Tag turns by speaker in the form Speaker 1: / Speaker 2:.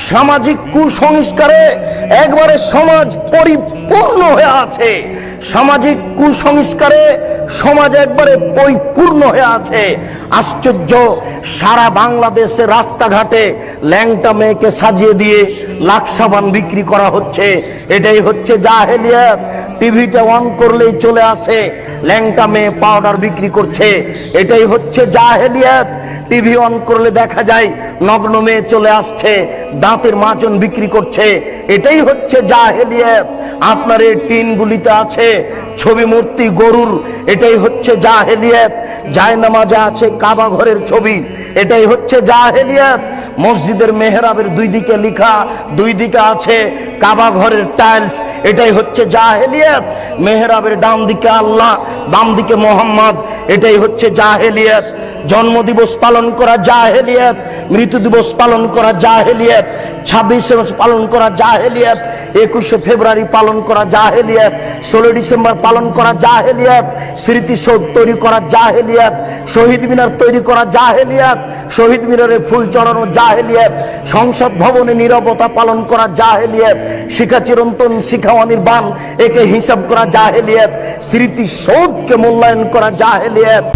Speaker 1: সামাজিক কুসংস্কারে একবারে সমাজ পরিপূর্ণ হয়ে আছে। সামাজিক কুসংস্কারে সমাজ একবারে পরিপূর্ণ হয়ে আছে। আশ্চর্য, সারা বাংলাদেশের রাস্তাঘাটে ল্যাংটা মেয়েকে সাজিয়ে দিয়ে লাখ সাবান বিক্রি করা হচ্ছে। এটাই হচ্ছে জাহেলিয়াত। টিভিটা অন করলেই চলে আসে ল্যাংটা মেয়ে পাউডার বিক্রি করছে। এটাই হচ্ছে জাহেলিয়াত। টিভি অন করলে দেখা যায় নগ্ন মেয়ে চলে আসছে, দাঁতের মাজন বিক্রি করছে। এটাই হচ্ছে জাহেলিয়াত। আপনার এই টিনগুলিতে আছে ছবি মূর্তি গরুর, এটাই হচ্ছে জাহেলিয়াত। জায়নামাজে আছে কাবা ঘরের ছবি, এটাই হচ্ছে জাহেলিয়াত। মসজিদের মেহরাবের দুই দিকে লেখা, দুই দিকে আছে কাবা ঘরের টাইলস, এটাই হচ্ছে জাহেলিয়াত। মেহরাবের ডান দিকে আল্লাহ, বাম দিকে মোহাম্মদ, এটাই হচ্ছে জাহেলিয়াত। জন্মদিবস পালন করা জাহেলিয়াত, মৃত্যু দিবস পালন করা জাহেলিয়াত, 26 পালন করা জাহেলিয়াত, 21 ফেব্রুয়ারি পালন করা জাহেলিয়াত, 16 ডিসেম্বর পালন করা জাহেলিয়াত, স্মৃতিসৌধ তৈরি করা জাহেলিয়াত, শহীদ মিনার তৈরি করা জাহেলিয়াত, শহীদ মিনারে ফুল চড়ানো জাহেলিয়াত, সংসদ ভবনে নীরবতা পালন করা জাহেলিয়াত, শিখা চিরন্তন শিখাওয়ানির বান একে হিসাব করা জাহেলিয়াত, স্মৃতিসৌধকে মূল্যায়ন করা জাহেলিয়াত।